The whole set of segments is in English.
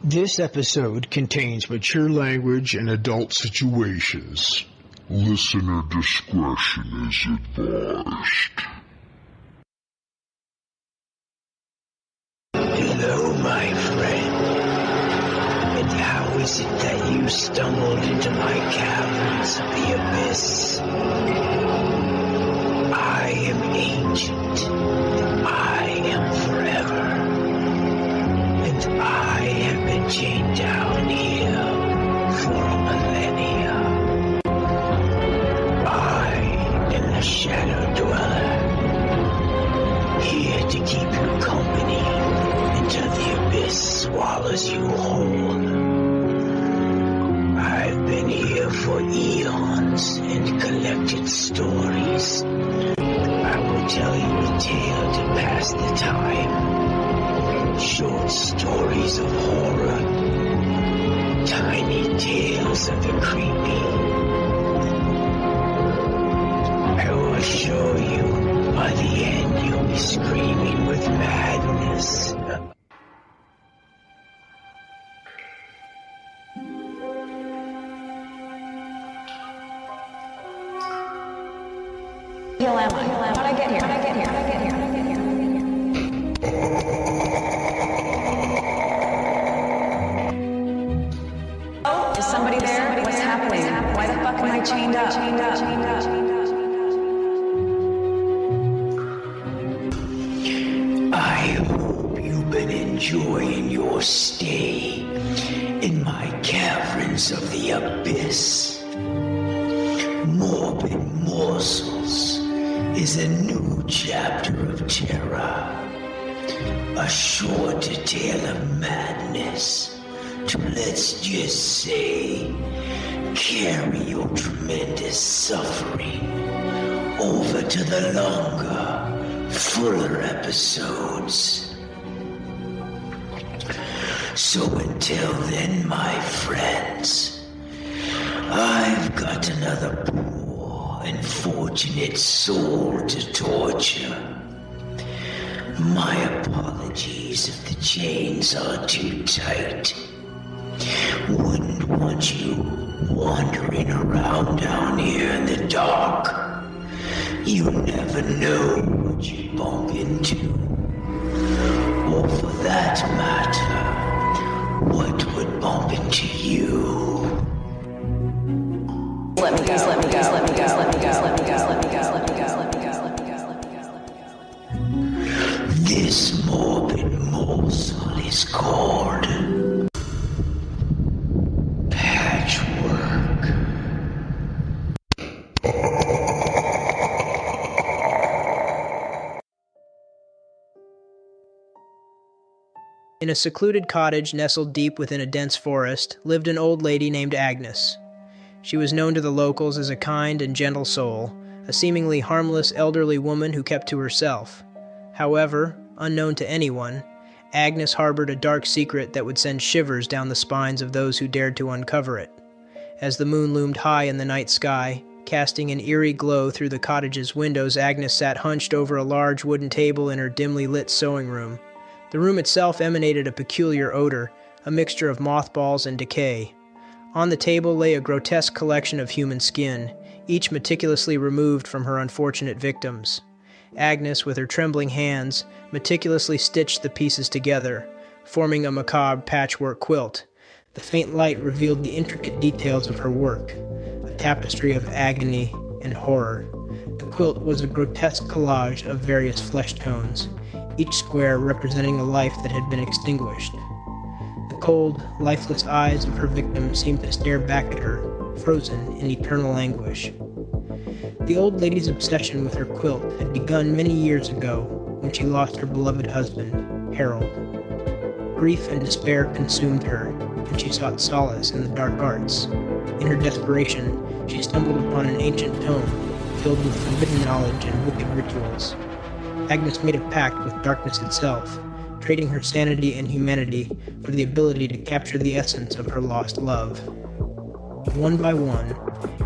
This episode contains mature language and adult situations. Listener discretion is advised. Hello, my friend. And how is it that you stumbled into my caverns of the abyss? I am ancient. I am forever. And I have been chained down here for a millennia. I am the Shadow Dweller, here to keep you company until the abyss swallows you whole. I've been here for eons and collected stories. I will tell you a tale to pass the time. Short stories of horror, tiny tales of the creepy. I will show you, by the end you'll be screaming with madness. How'd I get here? Oh, is somebody there? What's happening? Why the fuck am I chained up? I hope you've been enjoying your stay in my caverns of the abyss. Morbid Morsals is a new chapter of terror. A short tale of madness to, let's just say, carry your tremendous suffering over to the longer, fuller episodes. So until then, my friends, I've got another poor, unfortunate soul to torture. My apologies if the chains are too tight. Wouldn't want you wandering around down here in the dark. You never know what you bump into. Or for that matter, what would bump into you. Let me go. This morbid morsel is called Patchwork. In a secluded cottage nestled deep within a dense forest lived an old lady named Agnes. She was known to the locals as a kind and gentle soul, a seemingly harmless elderly woman who kept to herself. However, unknown to anyone, Agnes harbored a dark secret that would send shivers down the spines of those who dared to uncover it. As the moon loomed high in the night sky, casting an eerie glow through the cottage's windows, Agnes sat hunched over a large wooden table in her dimly lit sewing room. The room itself emanated a peculiar odor, a mixture of mothballs and decay. On the table lay a grotesque collection of human skin, each meticulously removed from her unfortunate victims. Agnes, with her trembling hands, meticulously stitched the pieces together, forming a macabre patchwork quilt. The faint light revealed the intricate details of her work, a tapestry of agony and horror. The quilt was a grotesque collage of various flesh tones, each square representing a life that had been extinguished. The cold, lifeless eyes of her victim seemed to stare back at her, frozen in eternal anguish. The old lady's obsession with her quilt had begun many years ago when she lost her beloved husband, Harold. Grief and despair consumed her, and she sought solace in the dark arts. In her desperation, she stumbled upon an ancient tome filled with forbidden knowledge and wicked rituals. Agnes made a pact with darkness itself, trading her sanity and humanity for the ability to capture the essence of her lost love. One by one,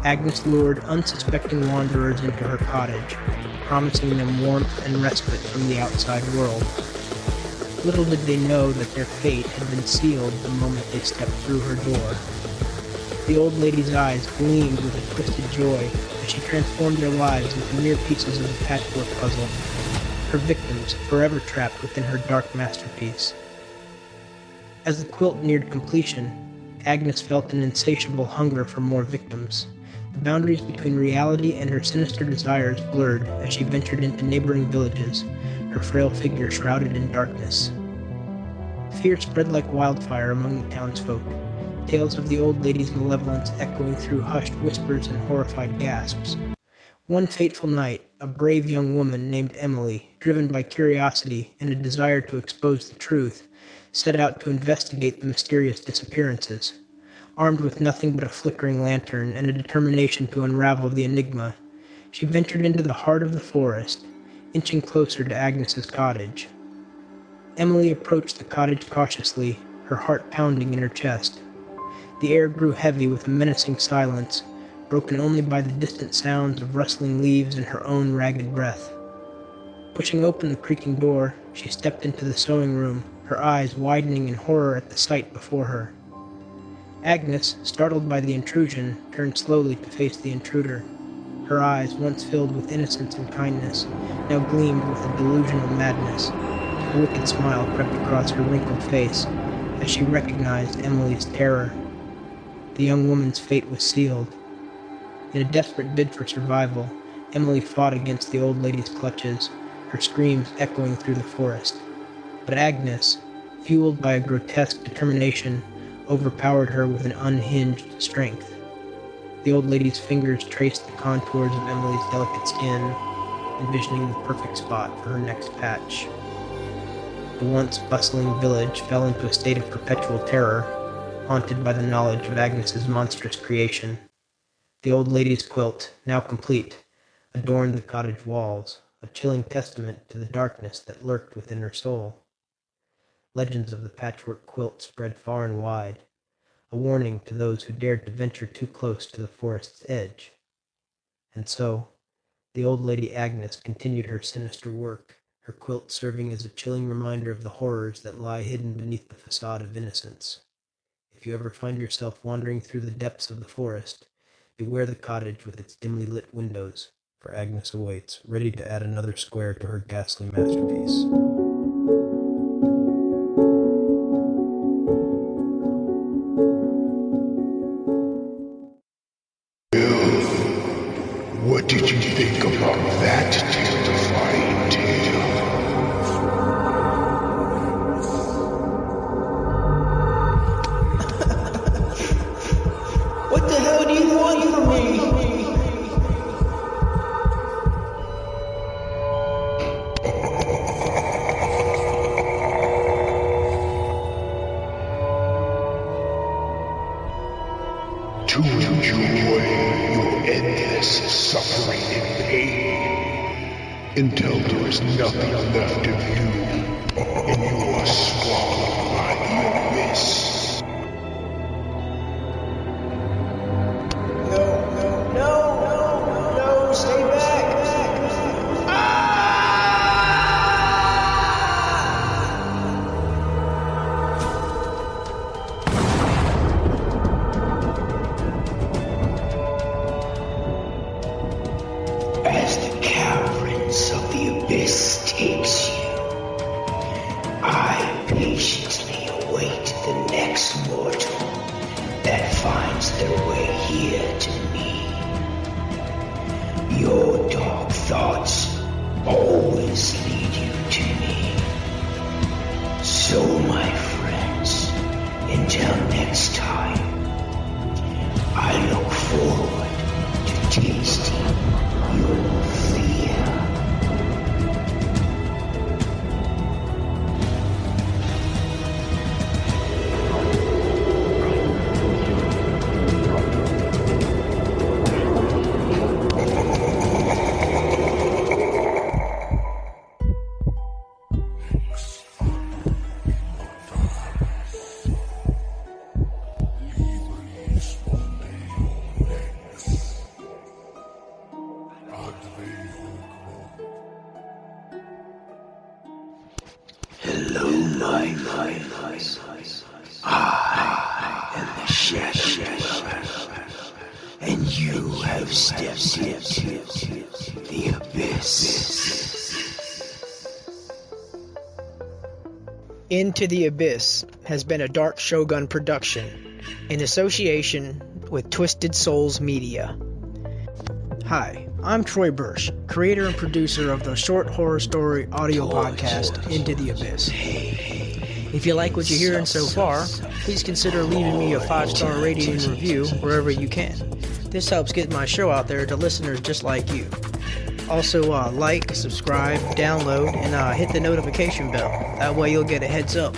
Agnes lured unsuspecting wanderers into her cottage, promising them warmth and respite from the outside world. Little did they know that their fate had been sealed the moment they stepped through her door. The old lady's eyes gleamed with a twisted joy as she transformed their lives into mere pieces of the patchwork puzzle, her victims forever trapped within her dark masterpiece. As the quilt neared completion, Agnes felt an insatiable hunger for more victims. The boundaries between reality and her sinister desires blurred as she ventured into neighboring villages, her frail figure shrouded in darkness. Fear spread like wildfire among the townsfolk, tales of the old lady's malevolence echoing through hushed whispers and horrified gasps. One fateful night, a brave young woman named Emily, driven by curiosity and a desire to expose the truth, set out to investigate the mysterious disappearances. Armed with nothing but a flickering lantern and a determination to unravel the enigma, she ventured into the heart of the forest, inching closer to Agnes's cottage. Emily approached the cottage cautiously, her heart pounding in her chest. The air grew heavy with a menacing silence, broken only by the distant sounds of rustling leaves and her own ragged breath. Pushing open the creaking door, she stepped into the sewing room, her eyes widening in horror at the sight before her. Agnes, startled by the intrusion, turned slowly to face the intruder. Her eyes, once filled with innocence and kindness, now gleamed with a delusional madness. A wicked smile crept across her wrinkled face as she recognized Emily's terror. The young woman's fate was sealed. In a desperate bid for survival, Emily fought against the old lady's clutches, her screams echoing through the forest. But Agnes, fueled by a grotesque determination, overpowered her with an unhinged strength. The old lady's fingers traced the contours of Emily's delicate skin, envisioning the perfect spot for her next patch. The once bustling village fell into a state of perpetual terror, haunted by the knowledge of Agnes's monstrous creation. The old lady's quilt, now complete, adorned the cottage walls, a chilling testament to the darkness that lurked within her soul. Legends of the patchwork quilt spread far and wide, a warning to those who dared to venture too close to the forest's edge. And so, the old lady Agnes continued her sinister work, her quilt serving as a chilling reminder of the horrors that lie hidden beneath the facade of innocence. If you ever find yourself wandering through the depths of the forest, beware the cottage with its dimly lit windows, for Agnes awaits, ready to add another square to her ghastly masterpiece. What did you think about that terrifying tale? What the hell do you want from me? To enjoy your endless suffering and pain until there is nothing left of you and you are swallowed by the abyss. No, stay back. As the caverns of the abyss takes you, I patiently I am the shadowy, and you have stepped into the abyss. Into the Abyss has been a Darkshogun production in association with Twisted Souls Media. Hi, I'm Troy Bursch, creator and producer of the short horror story audio podcast Into the Abyss. If you like what you're hearing so far, please consider leaving me a 5-star rating and review wherever you can. This helps get my show out there to listeners just like you. Also, like, subscribe, download, and hit the notification bell. That way you'll get a heads up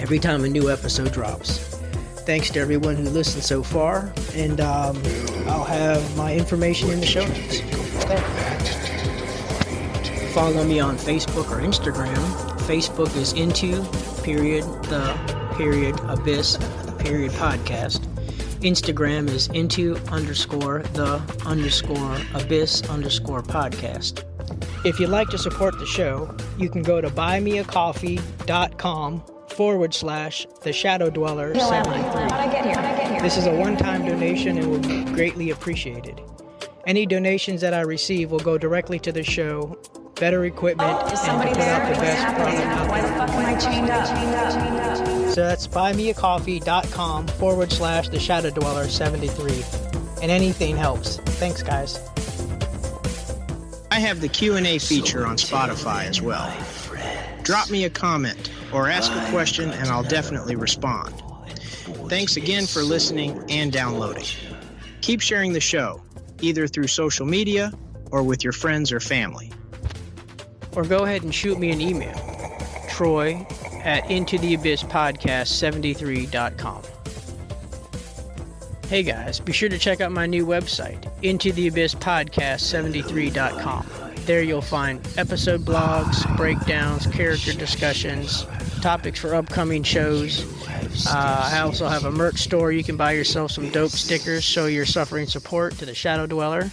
every time a new episode drops. Thanks to everyone who listened so far, and I'll have my information in the show notes. Follow me on Facebook or Instagram. Facebook is into_the_abyss_podcast. Instagram is into_the_abyss_podcast. If you'd like to support the show, you can go to buymeacoffee.com/theshadowdweller73. This is a one-time donation and will be greatly appreciated. Any donations that I receive will go directly to the show, better equipment, and to put out the best product out Why the there. fuck am I chained up? So that's buymeacoffee.com/theshadowdweller73. And anything helps. Thanks, guys. I have the Q&A feature on Spotify as well. Drop me a comment or ask a question and I'll definitely respond. Thanks again for listening and downloading. Keep sharing the show, either through social media or with your friends or family. Or go ahead and shoot me an email, troy@intotheabysspodcast73.com. Hey guys, be sure to check out my new website, intotheabysspodcast73.com. There you'll find episode blogs, breakdowns, character discussions, topics for upcoming shows. I also have a merch store. You can buy yourself some dope stickers, show your suffering support to the Shadow Dweller.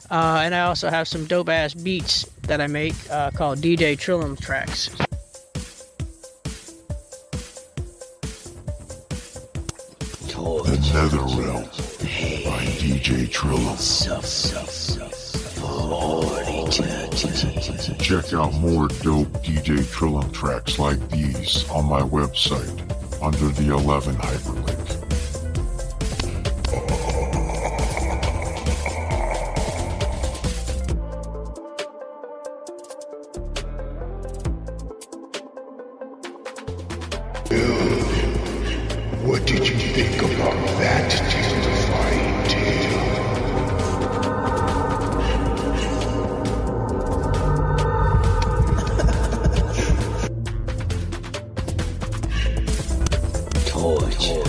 And I also have some dope-ass beats that I make called DJ Trillium tracks. The Netherrealm by DJ Trillium. Check out more dope DJ Trillium tracks like these on my website under the 11 hyperlink. What did you think about that terrifying tale? Torture,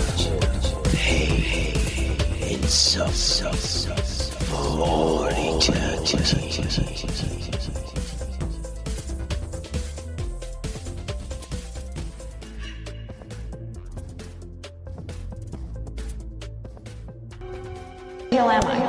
pain, and suffering for eternity. Who am I?